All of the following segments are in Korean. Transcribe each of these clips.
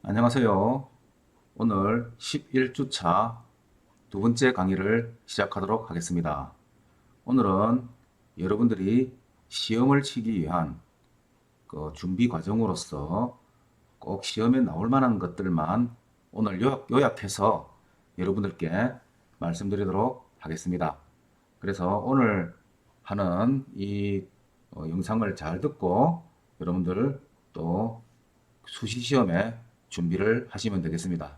안녕하세요. 오늘 11주차 두 번째 강의를 시작하도록 하겠습니다. 오늘은 여러분들이 시험을 치기 위한 그 준비 과정으로서 꼭 시험에 나올 만한 것들만 오늘 요약해서 여러분들께 말씀드리도록 하겠습니다. 그래서 오늘 하는 이 영상을 잘 듣고 여러분들 또 수시시험에 준비를 하시면 되겠습니다.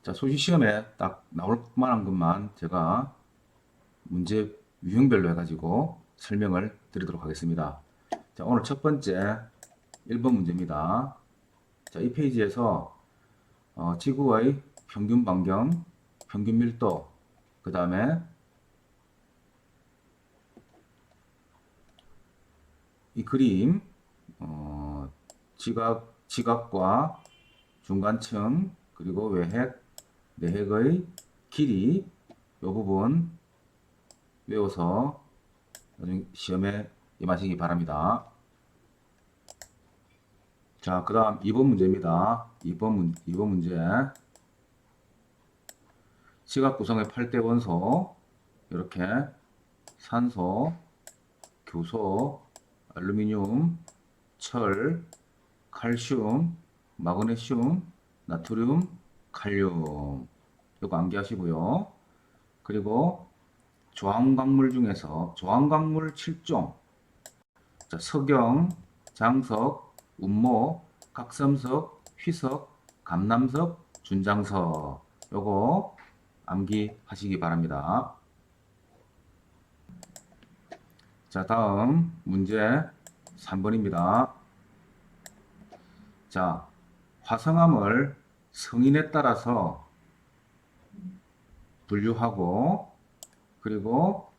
자, 수시시험에 딱 나올 만한 것만 제가 문제 유형별로 해가지고 설명을 드리도록 하겠습니다. 자, 오늘 첫 번째 1번 문제입니다. 자, 이 페이지에서 지구의 평균 반경, 평균 밀도, 그 다음에 이 그림, 지각과 중간층, 그리고 외핵, 내핵의 길이, 이 부분 외워서 나중에 시험에 임하시기 바랍니다. 자, 그 다음 2번 문제입니다. 2번 문제. 시각 구성의 8대 원소, 이렇게 산소, 교소, 알루미늄, 철, 칼슘, 마그네슘, 나트륨, 칼륨. 이거 암기하시고요. 그리고 조항광물 중에서 조항광물 7종. 자, 석영, 장석, 운모, 각섬석, 휘석, 감남석, 준장석. 요거 암기하시기 바랍니다. 자, 다음 문제 3번입니다. 자, 화성암을 성인에 따라서 분류하고, 그리고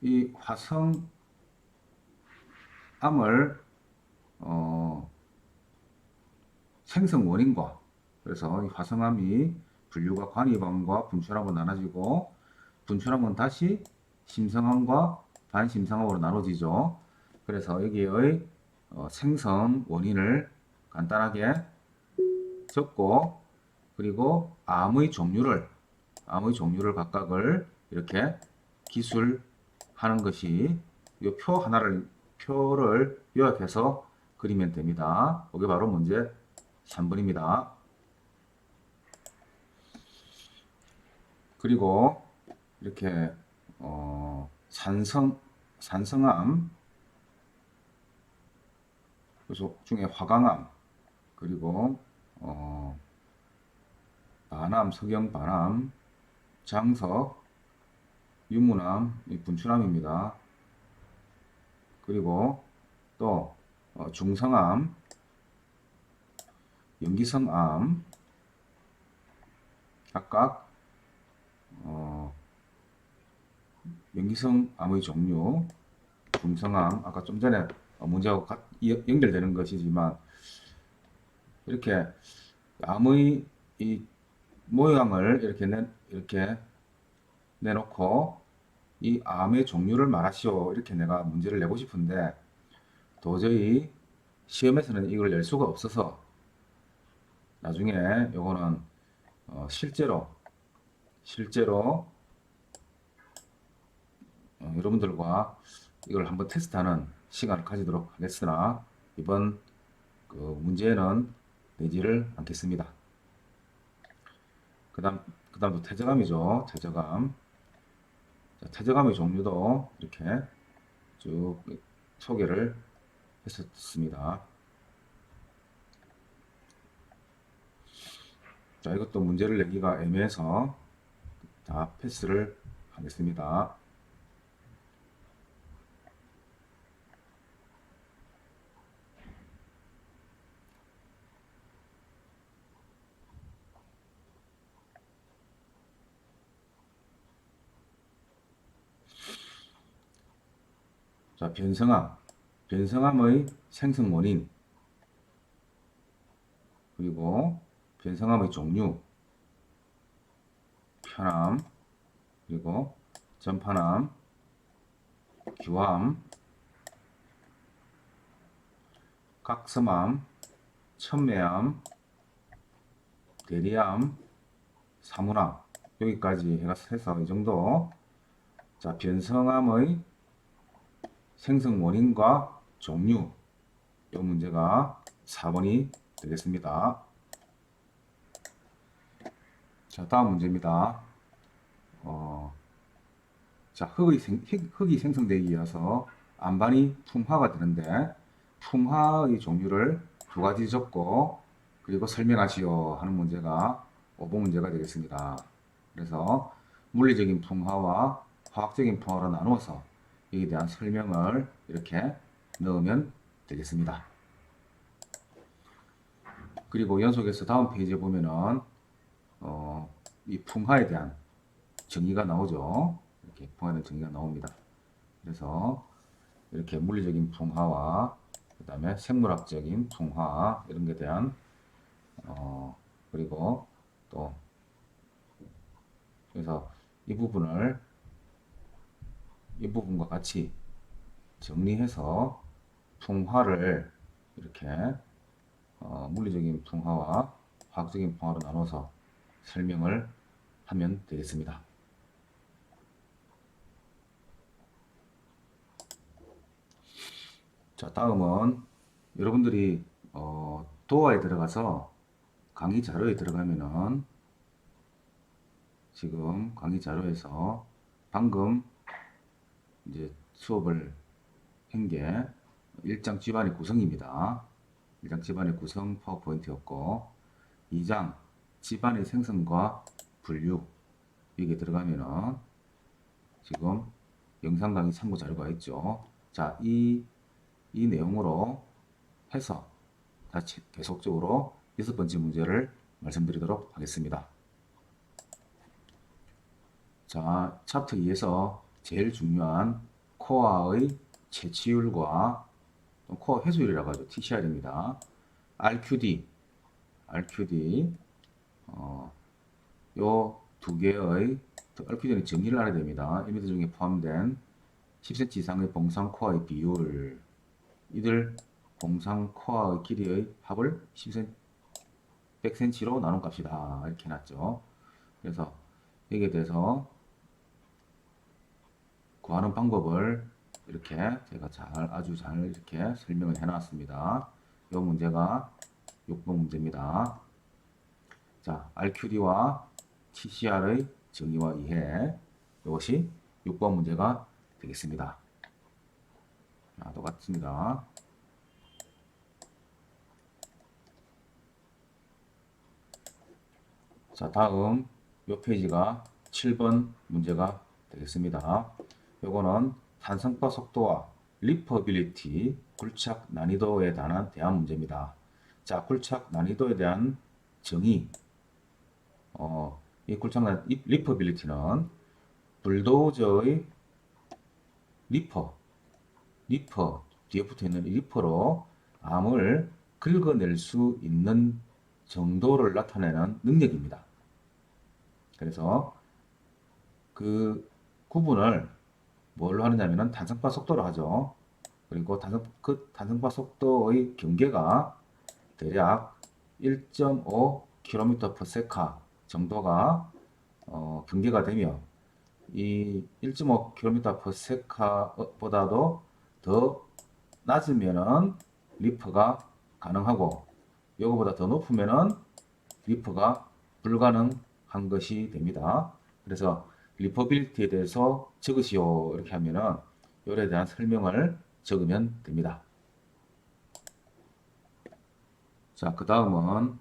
이 화성암을 생성 원인과, 그래서 이 화성암이 분류가 관이암과 분출암으로 나눠지고, 분출암은 다시 심성암과 반심성암으로 나눠지죠. 그래서 여기의 생성 원인을 간단하게 적고, 그리고 암의 종류를 각각을 이렇게 기술하는 것이 이 표를 요약해서 그리면 됩니다. 이게 바로 문제 3번입니다. 그리고 이렇게 산성암, 그래서 중에 화강암, 그리고 반암, 석영 반암, 장석, 유문암, 분출암입니다. 그리고 또 중성암, 염기성암, 각각 염기성암의 종류, 중성암, 아까 좀 전에 문제하고 연결되는 것이지만 이렇게 암의 이 모양을 이렇게 내놓고 이 암의 종류를 말하시오, 이렇게 내가 문제를 내고 싶은데 도저히 시험에서는 이걸 낼 수가 없어서 나중에 요거는 실제로 여러분들과 이걸 한번 테스트하는 시간을 가지도록 하겠으나 이번 그 문제는 내지를 않겠습니다. 그다음도 퇴적암이죠. 퇴적암. 자, 퇴적암의 종류도 이렇게 쭉 소개를 했었습니다. 자, 이것도 문제를 내기가 애매해서 다 패스를 하겠습니다. 자, 변성암. 변성암의 생성 원인, 그리고 변성암의 종류, 편암, 그리고 전파암, 규암, 각섬암, 천매암, 대리암, 사문암 여기까지 해서 이 정도. 자, 변성암의 생성 원인과 종류 이 문제가 4번이 되겠습니다. 자, 다음 문제입니다. 자, 흙이 생성되기 위해서 안반이 풍화가 되는데 풍화의 종류를 두 가지 적고 그리고 설명하시오 하는 문제가 5번 문제가 되겠습니다. 그래서 물리적인 풍화와 화학적인 풍화로 나누어서 여기에 대한 설명을 이렇게 넣으면 되겠습니다. 그리고 연속해서 다음 페이지에 보면은 이 풍화에 대한 정의가 나오죠. 이렇게 풍화에 대한 정의가 나옵니다. 그래서 이렇게 물리적인 풍화와 그 다음에 생물학적인 풍화 이런 게 대한 그리고 또 그래서 이 부분과 같이 정리해서 풍화를 이렇게 물리적인 풍화와 화학적인 풍화로 나눠서 설명을 하면 되겠습니다. 자, 다음은 여러분들이 도어에 들어가서 강의 자료에 들어가면은 지금 강의 자료에서 방금 이제 수업을 한 게 1장 집안의 구성입니다. 1장 집안의 구성 파워포인트였고 2장 집안의 생성과 분류 여기에 들어가면은 지금 영상 강의 참고 자료가 있죠. 자, 이 내용으로 해서 다시 계속적으로 6번째 문제를 말씀드리도록 하겠습니다. 자, 챕터 2에서 제일 중요한 코어의 채취율과 코어 회수율이라고 하죠. TCR입니다. RQD, 요 두 개의 RQD는 정의를 알아야 됩니다. 1m 중에 포함된 10cm 이상의 봉상 코어의 비율, 이들 봉상 코어의 길이의 합을 10cm, 100cm로 나눈 값이다. 이렇게 해놨죠. 그래서 여기에 대해서 구하는 방법을 이렇게 제가 아주 잘 이렇게 설명을 해놨습니다. 이 문제가 6번 문제입니다. 자, RQD와 TCR의 정의와 이해 이것이 6번 문제가 되겠습니다. 자, 똑같습니다. 자, 다음 이 페이지가 7번 문제가 되겠습니다. 요거는 탄성파 속도와 리퍼빌리티, 굴착 난이도에 대한 문제입니다. 자, 굴착 난이도에 대한 정의. 이 굴착 리퍼빌리티는 불도저의 리퍼 뒤에 붙어 있는 리퍼로 암을 긁어낼 수 있는 정도를 나타내는 능력입니다. 그래서 그 구분을 뭘로 하느냐면은 탄성파 속도로 하죠. 그리고 탄성파 속도의 경계가 대략 1.5km/s 정도가 경계가 되며 이 1.5km/s 보다도 더 낮으면은 리퍼가 가능하고 이거보다 더 높으면은 리퍼가 불가능한 것이 됩니다. 그래서 리퍼빌리티에 대해서 적으시오 이렇게 하면은 요에 대한 설명을 적으면 됩니다. 자, 그 다음은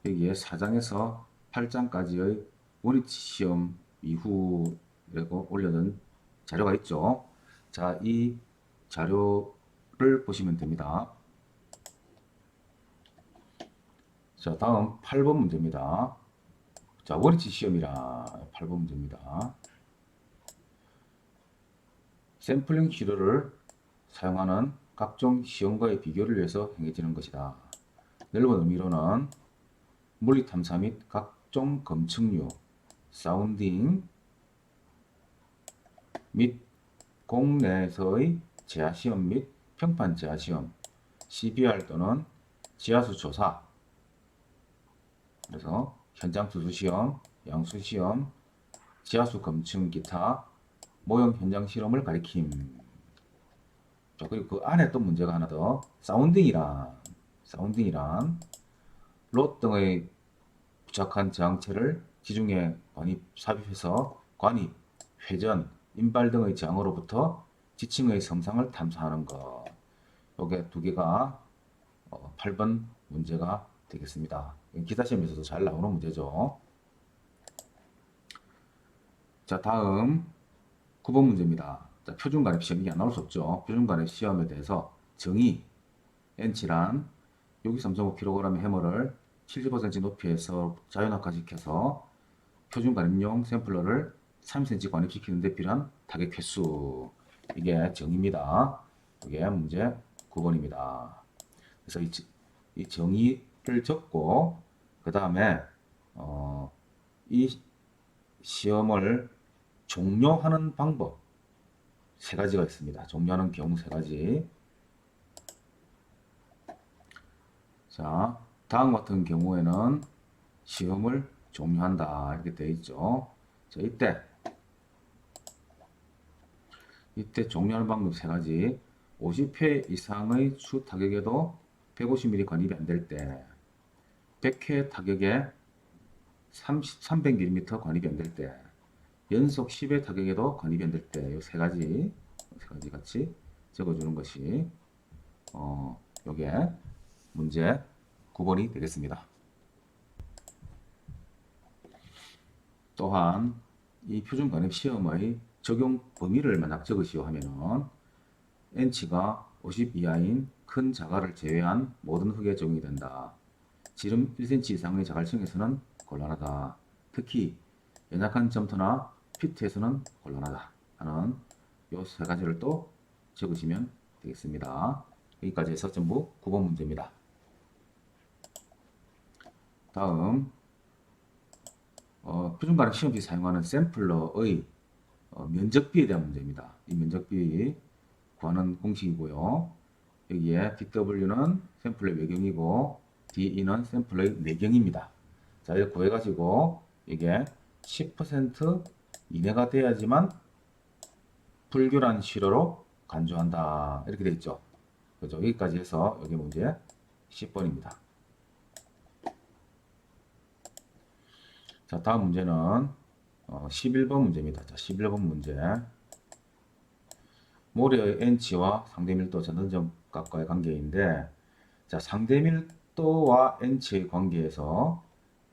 여기에 4장에서 8장까지의 원위치 시험 이후라고 올려둔 자료가 있죠. 자, 이 자료를 보시면 됩니다. 자, 다음 8번 문제입니다. 자, 원위치 시험이라 8번 문제입니다. 샘플링 시료를 사용하는 각종 시험과의 비교를 위해서 행해지는 것이다. 넓은 의미로는 물리 탐사 및 각종 검측류, 사운딩 및 공내에서의 제하시험 및 평판 제하시험, CBR 또는 지하수 조사, 그래서 현장 투수 시험, 양수 시험, 지하수 검증 기타 모형 현장 실험을 가리킴. 자, 그리고 그 안에 또 문제가 하나 더. 사운딩이란 롯 등의 부착한 저항체를 지중해 관입, 삽입해서 관입, 회전, 인발 등의 저항으로부터 지층의 성상을 탐사하는 것. 요게 두 개가 8번 문제가 되겠습니다. 기사시험에서도 잘 나오는 문제죠. 자, 다음 9번 문제입니다. 자, 표준가립 시험, 이게 안 나올 수 없죠. 표준가립 시험에 대해서 정의, N치란 63.5kg의 해머를 70% 높이에서 자연학화시켜서 표준가립용 샘플러를 3cm 관입시키는 데 필요한 타격 횟수. 이게 정의입니다. 이게 문제 9번입니다. 그래서 이 정의를 적고 그 다음에 이 시험을 종료하는 방법 세 가지가 있습니다. 종료하는 경우 세 가지. 자, 다음 같은 경우에는 시험을 종료한다 이렇게 되어 있죠. 자, 이때 종료하는 방법 세 가지. 50회 이상의 수 타격에도 150mm 관입이 안 될 때, 100회 타격에 300mm 관입이 안 될 때, 연속 10회 타격에도 관입이 안 될 때, 이 세 가지 같이 적어주는 것이 요게 문제 9번이 되겠습니다. 또한 이 표준관입 시험의 적용 범위를 만약 적으시오 하면은 N치가 50 이하인 큰 자갈을 제외한 모든 흙에 적용이 된다. 지름 1cm 이상의 자갈층에서는 곤란하다. 특히 연약한 점토나 피트에서는 곤란하다 하는 요 세 가지를 또 적으시면 되겠습니다. 여기까지 해서 전부 9번 문제입니다. 다음 표준가립 시험지 사용하는 샘플러의 면적비에 대한 문제입니다. 이 면적비 구하는 공식이고요. 여기에 DW는 샘플의 외경이고 DE는 샘플의 내경입니다. 자, 이걸 구해가지고 이게 10% 이내가 돼야지만 불교란 실어로 간주한다. 이렇게 되어 있죠. 그죠? 여기까지 해서 여기 문제 10번입니다. 자, 다음 문제는 11번 문제입니다. 자, 11번 문제. 모래의 N치와 상대밀도 전선점각과의 관계인데, 자, 상대밀도와 N치의 관계에서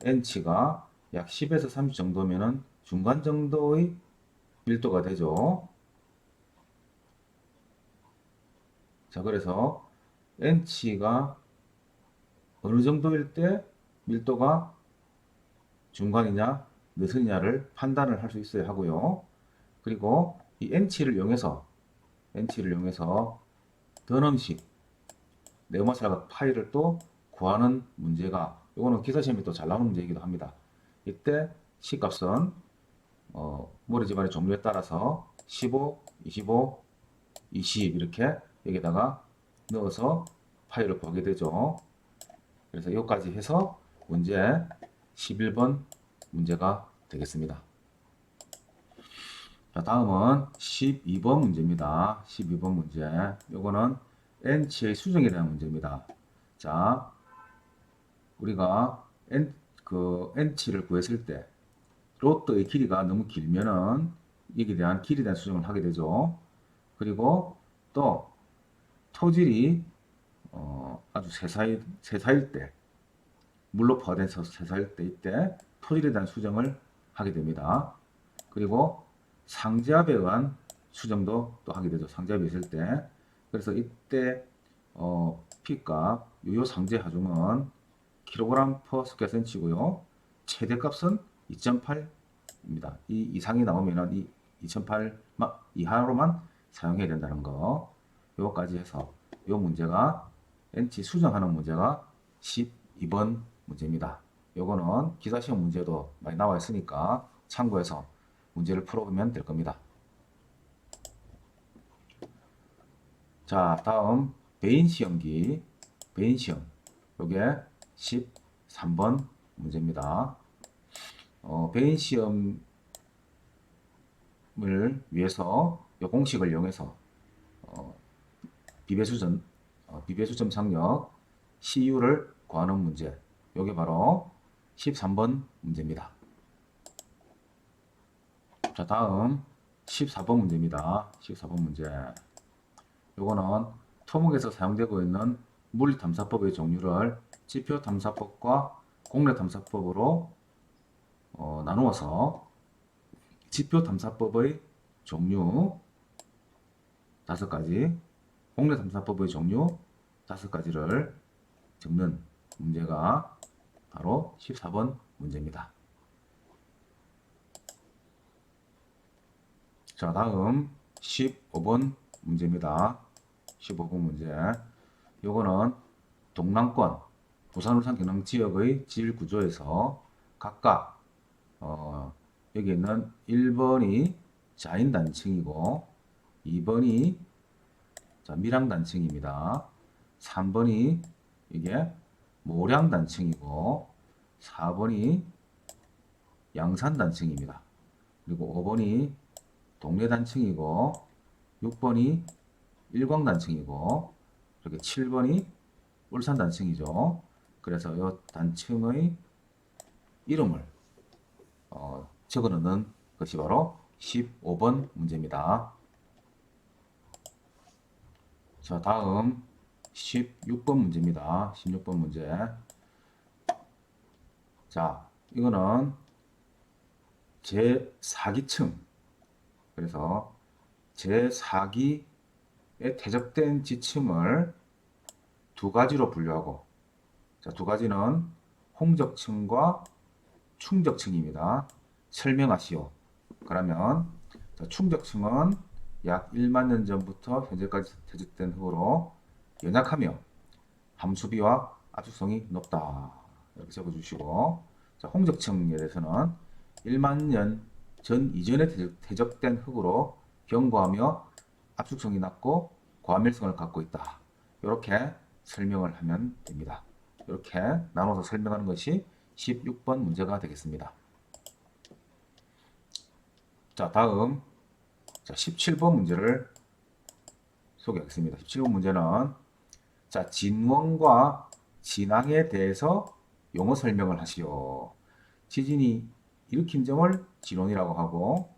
N치가 약 10에서 30 정도면은 중간 정도의 밀도가 되죠. 자, 그래서 N치가 어느 정도일 때 밀도가 중간이냐, 늦으냐를 판단을 할 수 있어야 하고요. 그리고 이 N치를 이용해서 던음식 네모살각 파이를 또 구하는 문제가, 이거는 기사시험에 또 잘 나오는 문제이기도 합니다. 이때 C값은 모래집안의 종류에 따라서 15, 25, 20 이렇게 여기다가 넣어서 파이를 구하게 되죠. 그래서 여기까지 해서 문제 11번 문제가 되겠습니다. 자, 다음은 12번 문제입니다. 12번 문제. 요거는 N치의 수정에 대한 문제입니다. 자, 우리가 N치를 구했을 때 로또의 길이가 너무 길면은 이에 대한 길이에 대한 수정을 하게 되죠. 그리고 또 토질이 아주 세사일 때, 물로 포화돼서 세사일 때 이때 토질에 대한 수정을 하게 됩니다. 그리고 상지압에 의한 수정도 또 하게 되죠. 상지압이 있을 때. 그래서 이때 P값, 유효 상제 하중은 kg/square-cm고요. 최대값은 2.8입니다. 이 이상이 나오면은 이 2.8 이하로만 사용해야 된다는 거. 요거까지 해서 요 문제가 N치 수정하는 문제가 12번 문제입니다. 요거는 기사시험 문제도 많이 나와 있으니까 참고해서 문제를 풀어보면 될 겁니다. 자, 다음 배인 시험기. 배인 시험. 요게 13번 문제입니다. 배인 시험을 위해서 요 공식을 이용해서 비배수점 상력 CU를 구하는 문제. 요게 바로 13번 문제입니다. 자, 다음 14번 문제입니다. 14번 문제. 요거는 토목에서 사용되고 있는 물리탐사법의 종류를 지표탐사법과 공례탐사법으로 나누어서 지표탐사법의 종류 5가지, 공례탐사법의 종류 5가지를 적는 문제가 바로 14번 문제입니다. 자, 다음 15번 문제입니다. 15번 문제. 요거는 동남권 부산 울산 경남 지역의 질 구조에서 각각 여기 있는 1번이 자인 단층이고 2번이 밀양 단층입니다. 3번이 이게 모량 단층이고 4번이 양산 단층입니다. 그리고 5번이 동래 단층이고 6번이 일광 단층이고 이렇게 7번이 울산 단층이죠. 그래서 이 단층의 이름을 적어 넣는 것이 바로 15번 문제입니다. 자, 다음 16번 문제입니다. 16번 문제. 자, 이거는 제4기층. 그래서 제4기에 퇴적된 지층을 두 가지로 분류하고, 자, 두 가지는 홍적층과 충적층입니다. 설명하시오. 그러면 자, 충적층은 약 1만 년 전부터 현재까지 퇴적된 흙으로 연약하며 함수비와 압축성이 높다. 이렇게 적어주시고, 자, 홍적층에 대해서는 1만 년 전 이전에 퇴적된 흙으로 견고하며 압축성이 낮고 고함일성을 갖고 있다. 이렇게 설명을 하면 됩니다. 이렇게 나눠서 설명하는 것이 16번 문제가 되겠습니다. 자, 다음 17번 문제를 소개하겠습니다. 17번 문제는 자, 진원과 진앙에 대해서 용어 설명을 하시오. 지진이 일으킨 점을 진원이라고 하고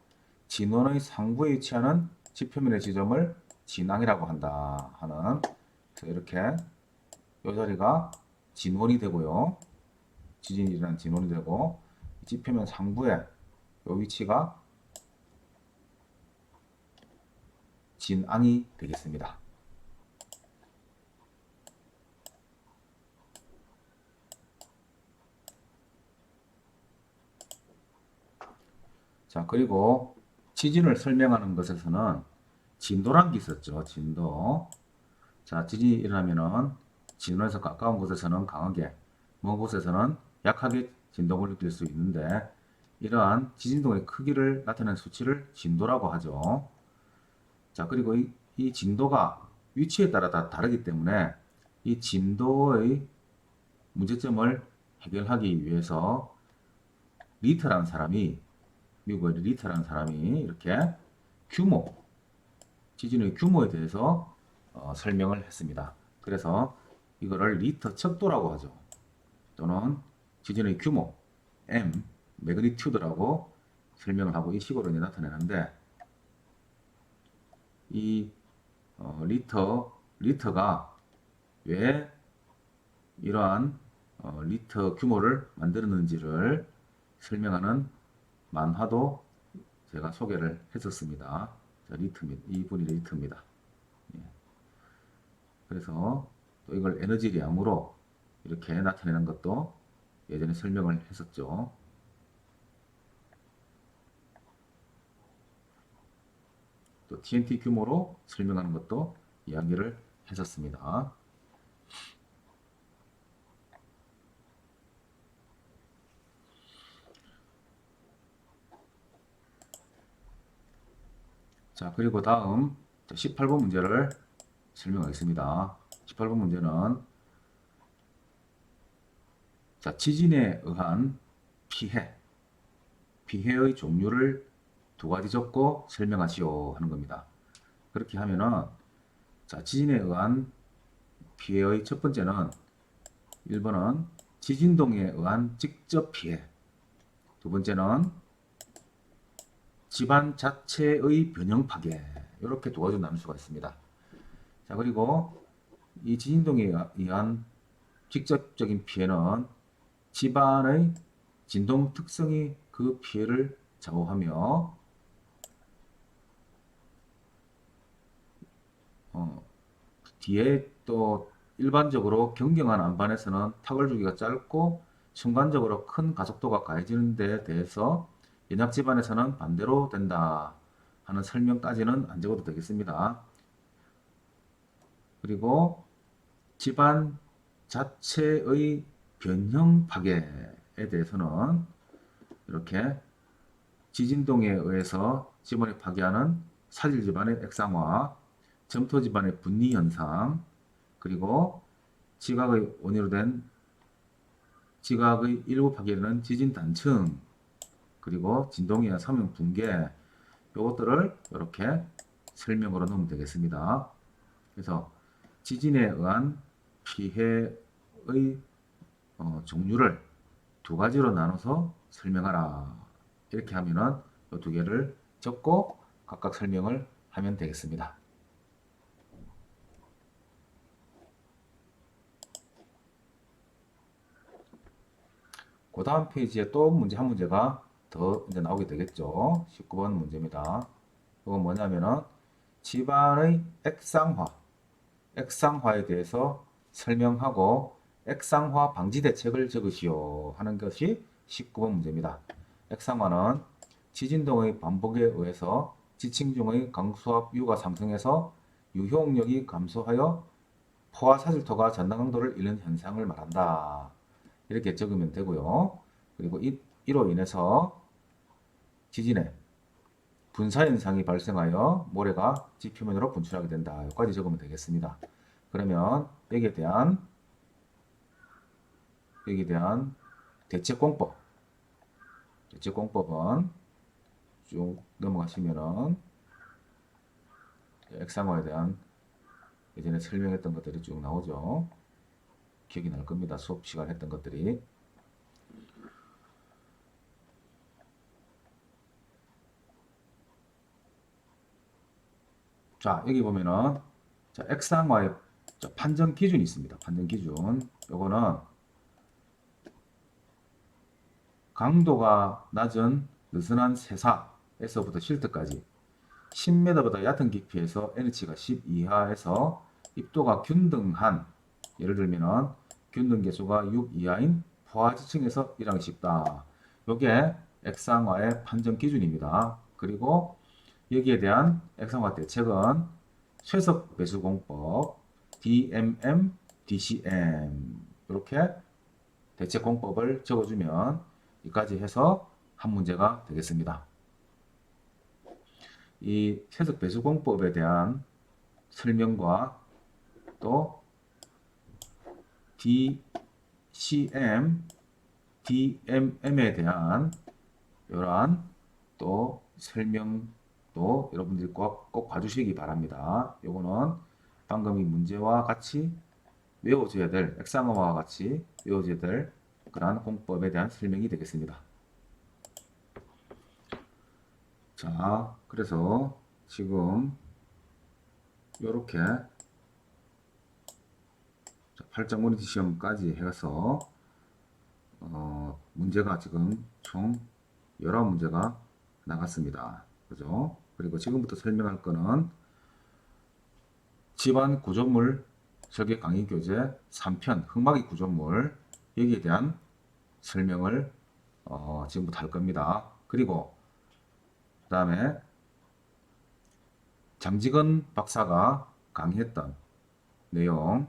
진원의 상부에 위치하는 지표면의 지점을 진앙이라고 한다 하는, 이렇게 이 자리가 진원이 되고요. 지진이 일어난 진원이 되고 지표면 상부에 이 위치가 진앙이 되겠습니다. 자, 그리고 지진을 설명하는 것에서는 진도란 게 있었죠. 진도. 자, 지진이 일어나면은 진원에서 가까운 곳에서는 강하게, 먼 곳에서는 약하게 진동을 느낄 수 있는데, 이러한 지진동의 크기를 나타내는 수치를 진도라고 하죠. 자, 그리고 이 진도가 위치에 따라 다 다르기 때문에 이 진도의 문제점을 해결하기 위해서 리터라는 사람이, 미국의 리터라는 사람이 이렇게 규모, 지진의 규모에 대해서 설명을 했습니다. 그래서 이거를 리터 척도라고 하죠. 또는 지진의 규모, M, 매그니튜드라고 설명을 하고 이 식으로 나타내는데, 이 리터가 왜 이러한 리터 규모를 만들었는지를 설명하는 만화도 제가 소개를 했었습니다. 자, 이분이 리터입니다. 예. 그래서 또 이걸 에너지량으로 이렇게 나타내는 것도 예전에 설명을 했었죠. 또 TNT 규모로 설명하는 것도 이야기를 했었습니다. 자, 그리고 다음 18번 문제를 설명하겠습니다. 18번 문제는 자, 지진에 의한 피해의 종류를 두 가지 적고 설명하시오 하는 겁니다. 그렇게 하면은 자, 지진에 의한 피해의 첫 번째는 1번은 지진동에 의한 직접 피해, 두 번째는 집안 자체의 변형 파괴, 이렇게 두 가지로 나눌 수가 있습니다. 자, 그리고 이 지진동에 의한 직접적인 피해는 집안의 진동 특성이 그 피해를 좌우하며 뒤에 또 일반적으로 경경한 안반에서는 탁월 주기가 짧고 순간적으로 큰 가속도가 가해지는 데 대해서 연약 집안에서는 반대로 된다 하는 설명까지는 안 적어도 되겠습니다. 그리고 집안 자체의 변형 파괴에 대해서는 이렇게 지진동에 의해서 집안을 파괴하는 사질 집안의 액상화, 점토 집안의 분리 현상, 그리고 지각의 원인으로 된 지각의 일부 파괴는 지진 단층, 그리고 진동에 의한 사명 붕괴, 이것들을 이렇게 설명으로 넣으면 되겠습니다. 그래서 지진에 의한 피해의 종류를 두 가지로 나눠서 설명하라. 이렇게 하면은 이 두 개를 적고 각각 설명을 하면 되겠습니다. 그 다음 페이지에 또 문제 한 문제가 더 이제 나오게 되겠죠. 19번 문제입니다. 이건 뭐냐면은 집안의 액상화에 대해서 설명하고 액상화 방지 대책을 적으시오 하는 것이 19번 문제입니다. 액상화는 지진동의 반복에 의해서 지층 중의 강수압 U가 상승해서 유효응력이 감소하여 포화 사질토가 전당 강도를 잃는 현상을 말한다. 이렇게 적으면 되고요. 그리고 이로 인해서 지진에 분사 현상이 발생하여 모래가 지표면으로 분출하게 된다. 여기까지 적으면 되겠습니다. 그러면 여기에 대한 대책공법은 쭉 넘어가시면은 액상화에 대한 예전에 설명했던 것들이 쭉 나오죠. 기억이 날 겁니다. 수업 시간 했던 것들이. 자, 여기 보면은 자, 액상화의 판정 기준이 있습니다. 판정 기준. 요거는 강도가 낮은 느슨한 세사에서부터 실트까지 10m보다 얕은 깊이에서 NH가 10 이하에서 입도가 균등한, 예를 들면은 균등 계수가 6 이하인 포화지층에서 일하기 쉽다. 요게 액상화의 판정 기준입니다. 그리고 여기에 대한 액상화 대책은 쇠석 배수공법, DMM, DCM 이렇게 대책공법을 적어주면 여기까지 해서 한 문제가 되겠습니다. 이 쇠석 배수공법에 대한 설명과 또 DCM, DMM에 대한 이러한 또 설명도 여러분들이 꼭 봐주시기 바랍니다. 요거는 방금 이 문제와 같이 외워줘야 될, 액상어와 같이 외워줘야 될 그러한 공법에 대한 설명이 되겠습니다. 자, 그래서 지금 이렇게 8장 모니터 시험까지 해서 문제가 지금 총 19문제가 나갔습니다. 그죠? 그리고 지금부터 설명할 거는 집안 구조물 설계 강의 교재 3편 흙막이 구조물 여기에 대한 설명을 지금부터 할 겁니다. 그리고 그 다음에 장직원 박사가 강의했던 내용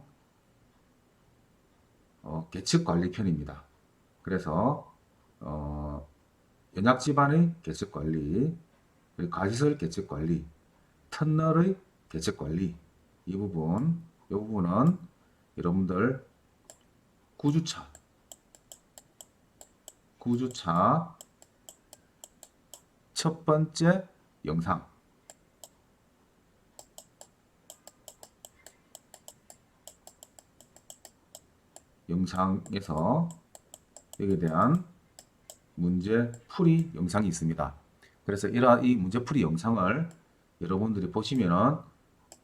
계측관리편입니다. 그래서 연약집안의 계측관리, 그리고 가시설 계측관리, 터널의 계측관리 이 부분은 여러분들 구주차 9주차 첫 번째 영상에서 여기에 대한 문제 풀이 영상이 있습니다. 그래서 이러한 이 문제 풀이 영상을 여러분들이 보시면은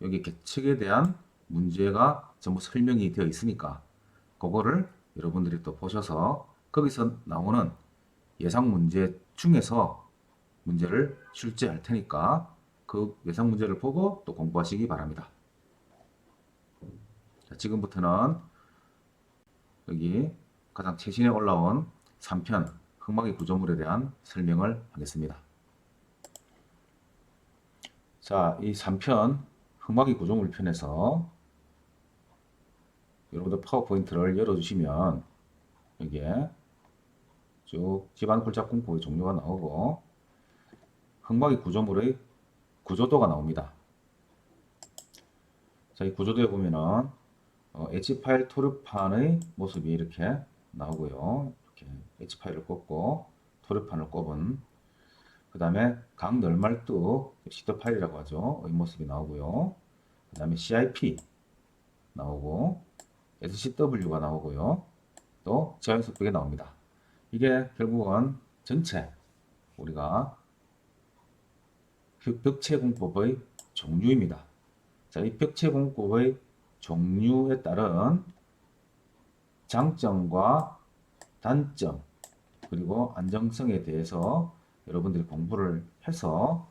여기 계측에 대한 문제가 전부 설명이 되어 있으니까 그거를 여러분들이 또 보셔서 거기서 나오는 예상 문제 중에서 문제를 출제할 테니까 그 예상 문제를 보고 또 공부하시기 바랍니다. 자, 지금부터는 여기 가장 최신에 올라온 3편 흑막의 구조물에 대한 설명을 하겠습니다. 자, 이 3편 흑막의 구조물 편에서 여러분들 파워포인트를 열어주시면 여기에 쭉 집안 굴착 공법의 종류가 나오고 흑막의 구조물의 구조도가 나옵니다. 자, 이 구조도에 보면은 H파일 토르판의 모습이 이렇게 나오고요. 이렇게 H파일을 꼽고 토르판을 꼽은 그 다음에 강널말뚝 시드 파일이라고 하죠. 이 모습이 나오고요. 그 다음에 CIP 나오고 SCW가 나오고요. 또 자연석벽이 나옵니다. 이게 결국은 전체 우리가 벽체공법의 종류입니다. 자, 이 벽체공법의 종류에 따른 장점과 단점 그리고 안정성에 대해서 여러분들이 공부를 해서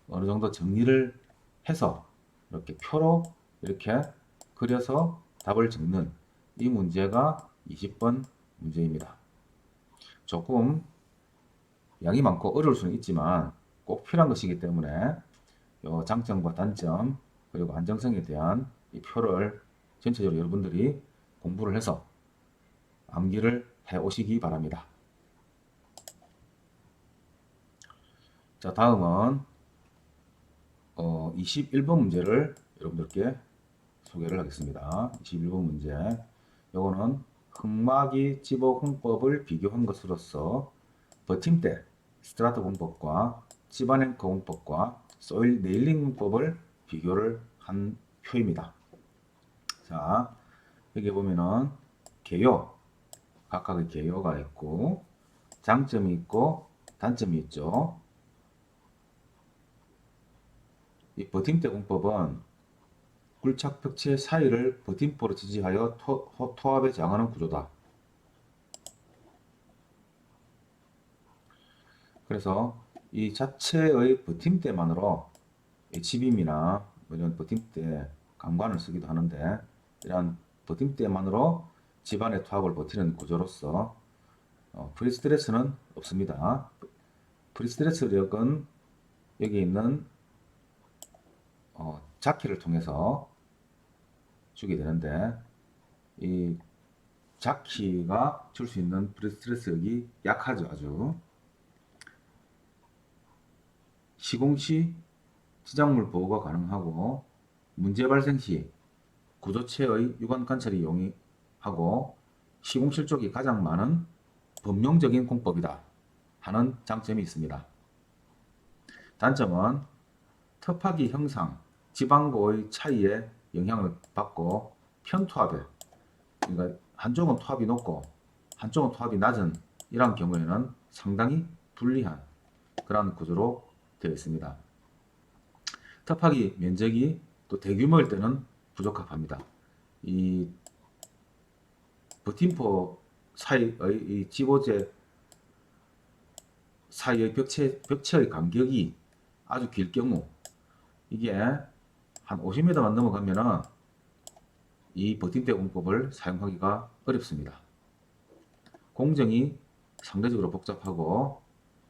어느 정도 정리를 해서 이렇게 표로 이렇게 그려서 답을 적는 이 문제가 20번 문제입니다. 조금 양이 많고 어려울 수는 있지만 꼭 필요한 것이기 때문에 이 장점과 단점 그리고 안정성에 대한 이 표를 전체적으로 여러분들이 공부를 해서 암기를 해 오시기 바랍니다. 자, 다음은 21번 문제를 여러분들께 소개를 하겠습니다. 21번 문제. 요거는 흑막이 집어 공법을 비교한 것으로서 버팀대 스트라트 공법과 집안앵커 공법과 소일 네일링 공법을 비교를 한 표입니다. 자, 여기 보면은 개요, 각각의 개요가 있고 장점이 있고 단점이 있죠. 이 버팀대 공법은 굴착 벽체 사이를 버팀포로 지지하여 토합에 저항하는 구조다. 그래서 이 자체의 버팀대만으로 H빔이나 이런 버팀대 강관을 쓰기도 하는데 이러한 버팀대만으로 집안의 토합을 버티는 구조로서 프리스트레스는 없습니다. 프리스트레스력은 여기 있는 자키를 통해서 주게 되는데 이 자키가 줄 수 있는 프리스트레스력이 약하죠. 아주 시공시 지작물 보호가 가능하고 문제 발생 시 구조체의 유관 관찰이 용이하고 시공실족이 가장 많은 범용적인 공법이다 하는 장점이 있습니다. 단점은 터파기 형상, 지방고의 차이에 영향을 받고 편토합에 그러니까 한쪽은 토합이 높고 한쪽은 토합이 낮은 이런 경우에는 상당히 불리한 그런 구조로 되어 있습니다. 터파기 면적이 또 대규모일 때는 부적합합니다. 이 버팀포 사이의 이 지보재 사이의 벽체의 간격이 아주 길 경우 이게 한 50m만 넘어가면은 이 버팀대 공법을 사용하기가 어렵습니다. 공정이 상대적으로 복잡하고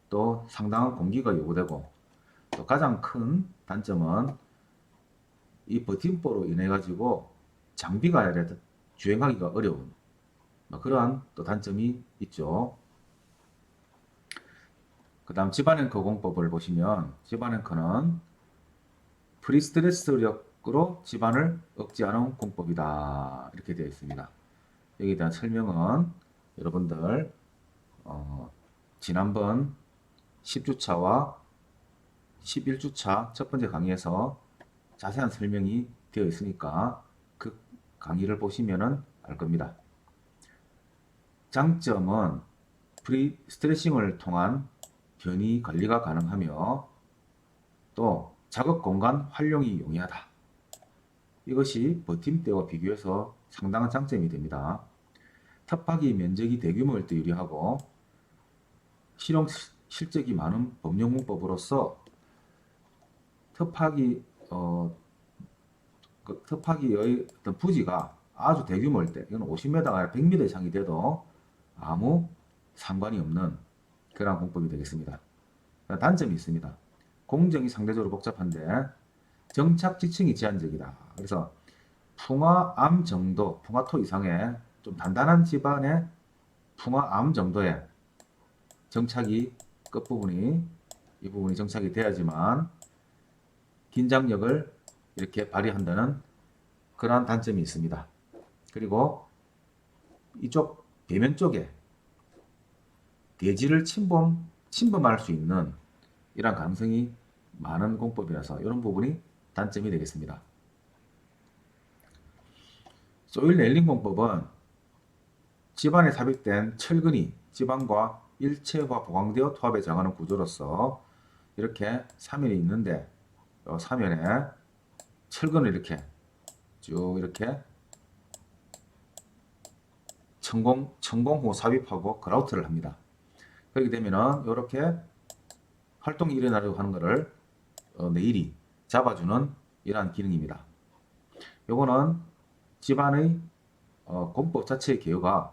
또 상당한 공기가 요구되고 또 가장 큰 단점은 이 버팀포로 인해 가지고 장비가 주행하기가 어려운 그러한 또 단점이 있죠. 그 다음 집안앵커 공법을 보시면 집안앵커는 프리스트레스력으로 집안을 억제하는 공법이다 이렇게 되어 있습니다. 여기에 대한 설명은 여러분들 지난번 10주차와 11주차 첫 번째 강의에서 자세한 설명이 되어 있으니까 그 강의를 보시면은 알 겁니다. 장점은 프리 스트레칭을 통한 변이 관리가 가능하며 또 작업 공간 활용이 용이하다. 이것이 버팀대와 비교해서 상당한 장점이 됩니다. 텃파기 면적이 대규모일 때 유리하고 실용 실적이 많은 법령공법으로서 텃파기 텃파기의 어떤 부지가 아주 대규모일 때, 이건 50m가 아니라 100m 이상이 돼도 아무 상관이 없는 그런 공법이 되겠습니다. 단점이 있습니다. 공정이 상대적으로 복잡한데 정착 지층이 제한적이다. 그래서 풍화암 정도, 풍화토 이상의 좀 단단한 집안의 풍화암 정도의 정착이 끝부분이 이 부분이 정착이 돼야지만 긴장력을 이렇게 발휘한다는 그러한 단점이 있습니다. 그리고 이쪽 배면 쪽에 대지를 침범할 수 있는 이러한 가능성이 많은 공법이라서 이런 부분이 단점이 되겠습니다. 소일 네일링 공법은 집안에 삽입된 철근이 지방과 일체화 보강되어 투합에 저항하는 구조로서 이렇게 사면이 있는데 이 사면에 철근을 이렇게 쭉 이렇게 천공후 삽입하고 그라우트를 합니다. 그렇게 되면은 이렇게 활동이 일어나려고 하는 것을 네일이 잡아주는 이러한 기능입니다. 요거는 집안의 공법 자체의 개요가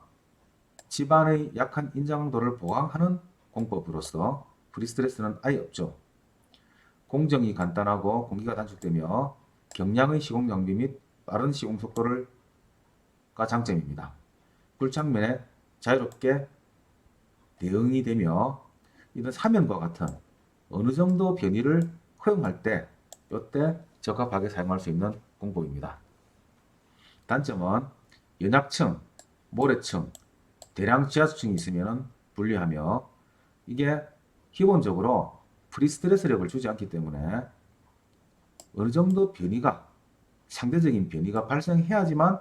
집안의 약한 인장도를 보강하는 공법으로서 프리스트레스는 아예 없죠. 공정이 간단하고 공기가 단축되며 경량의 시공 장비 및 빠른 시공 속도가 장점입니다. 굴착면에 자유롭게 대응이 되며 이런 사면과 같은 어느 정도 변이를 허용할 때 이때 적합하게 사용할 수 있는 공법입니다. 단점은 연약층, 모래층, 대량 지하수층이 있으면 불리하며 이게 기본적으로 프리스트레스력을 주지 않기 때문에 어느 정도 변이가 상대적인 변이가 발생해야지만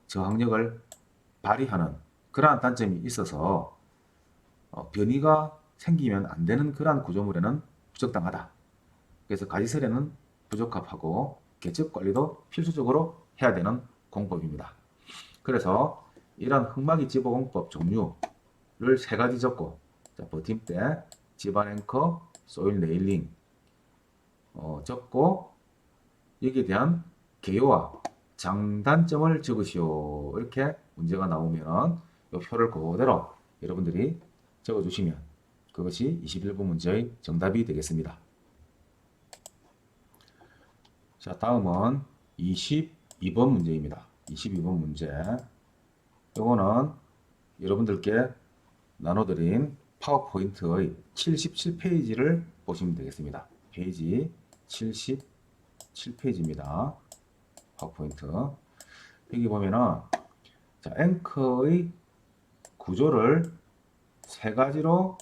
저항력을 발휘하는 그러한 단점이 있어서 변이가 생기면 안 되는 그러한 구조물에는 부적당하다. 그래서 가지설에는 부적합하고 개척 관리도 필수적으로 해야 되는 공법입니다. 그래서 이러한 흙막이 집어 공법 종류를 세 가지 적고 버팀대, 집안 앵커, 소일 네일링 적고 여기에 대한 개요와 장단점을 적으시오. 이렇게 문제가 나오면 이 표를 그대로 여러분들이 적어주시면 그것이 21번 문제의 정답이 되겠습니다. 자, 다음은 22번 문제입니다. 22번 문제. 이거는 여러분들께 나눠드린 파워포인트의 77페이지를 보시면 되겠습니다. 페이지 77페이지입니다. 파워포인트. 여기 보면은 자, 앵커의 구조를 세 가지로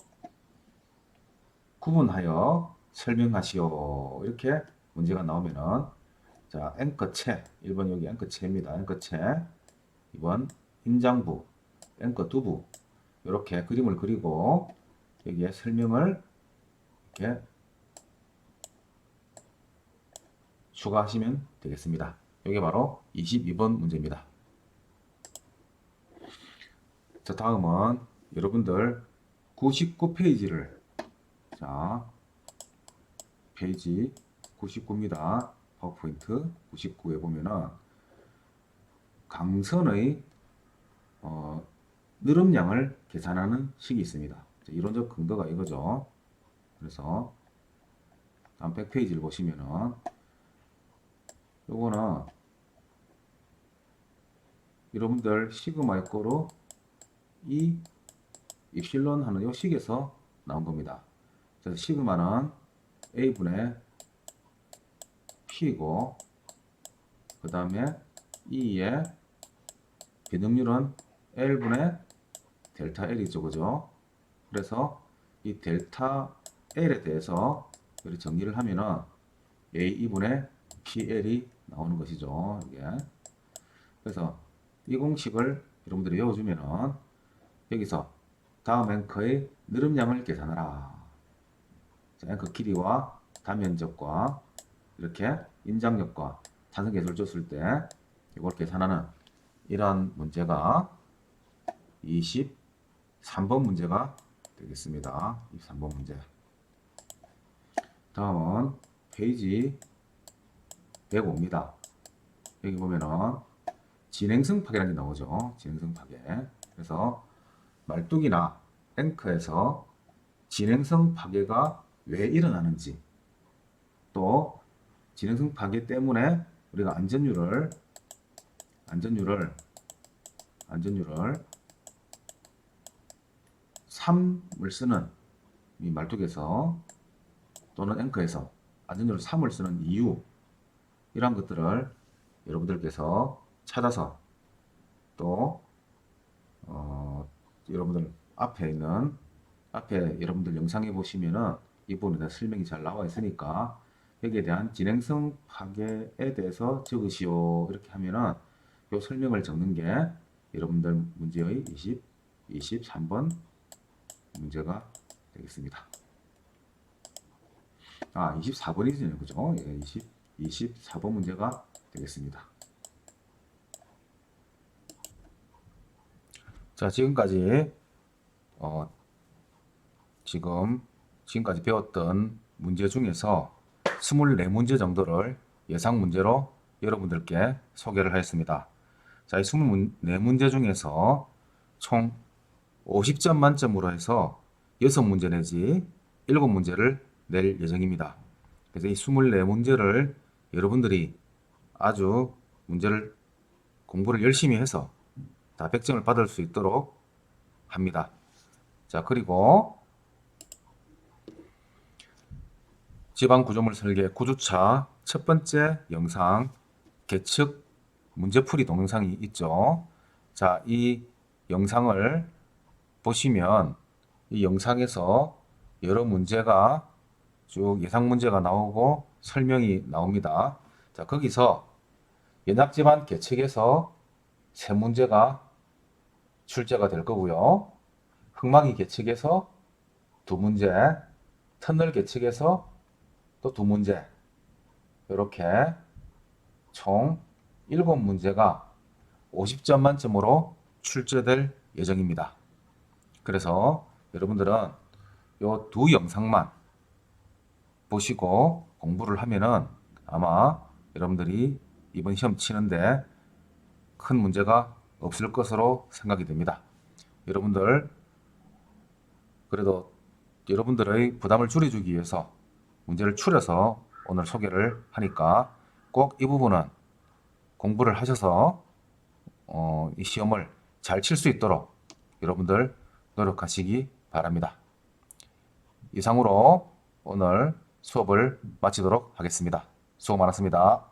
구분하여 설명하시오. 이렇게 문제가 나오면은 자, 앵커체 1번 여기 앵커체입니다. 앵커체 2번 인장부, 앵커 두부 이렇게 그림을 그리고 여기에 설명을 이렇게 추가하시면 되겠습니다. 이게 바로 22번 문제입니다. 자, 다음은 여러분들 99페이지를 자, 페이지 99입니다. 파워포인트 99에 보면은 강선의 느름량을 계산하는 식이 있습니다. 이론적 근거가 이거죠. 그래서 다음 100페이지를 보시면은 요거는 여러분들 시그마 이꼬로 이 입실론 하는 요 식에서 나온 겁니다. 그래서 시그마는 A분의 P고 그 다음에 E의 변동률은 L분의 델타 L이죠. 그죠? 그래서 이 델타 L에 대해서 이렇게 정리를 하면은 A 2분의 PL이 나오는 것이죠. 이게. 그래서 이 공식을 여러분들이 외워주면은 여기서 다음 앵커의 느름량을 계산하라. 자, 앵커 길이와 단면적과 이렇게 인장력과 탄성계수를 줬을 때 이걸 계산하는 이러한 문제가 23번 문제가 되겠습니다. 23번 문제. 다음은 페이지 105입니다. 여기 보면은 진행성 파괴라는 게 나오죠. 진행성 파괴. 그래서 말뚝이나 앵커에서 진행성 파괴가 왜 일어나는지, 또 진행성 파괴 때문에 우리가 안전율을 3을 쓰는 이 말뚝에서 또는 앵커에서 안전율 3을 쓰는 이유, 이러한 것들을 여러분들께서 찾아서 또 여러분들 앞에 여러분들 영상에 보시면은 이 부분에 대한 설명이 잘 나와 있으니까 여기에 대한 진행성 파괴에 대해서 적으시오 이렇게 하면은 요 설명을 적는 게 여러분들 문제의 23번 문제가 되겠습니다. 24번이죠. 그죠? 예, 24번 문제가 되겠습니다. 자, 지금까지 지금까지 배웠던 문제 중에서 24문제 정도를 예상 문제로 여러분들께 소개를 하였습니다. 자, 이 24문제 중에서 총 50점 만점으로 해서 6문제 내지 7문제를 낼 예정입니다. 그래서 이 24문제를 여러분들이 아주 공부를 열심히 해서 다 100점을 받을 수 있도록 합니다. 자, 그리고 지방구조물 설계 9주차 첫 번째 영상 계측 문제풀이 동영상이 있죠. 자, 이 영상을 보시면 이 영상에서 여러 문제가 쭉 예상 문제가 나오고 설명이 나옵니다. 자, 거기서 연합지반 계측에서 3문제가 출제가 될 거고요. 흙막이 계측에서 2문제, 터널 계측에서 또 2문제, 이렇게 총 7문제가 50점 만점으로 출제될 예정입니다. 그래서 여러분들은 이 2 영상만 보시고 공부를 하면은 아마 여러분들이 이번 시험 치는데 큰 문제가 없을 것으로 생각이 됩니다. 여러분들, 그래도 여러분들의 부담을 줄여주기 위해서 문제를 추려서 오늘 소개를 하니까 꼭 이 부분은 공부를 하셔서 이 시험을 잘 칠 수 있도록 여러분들 노력하시기 바랍니다. 이상으로 오늘 수업을 마치도록 하겠습니다. 수고 많았습니다.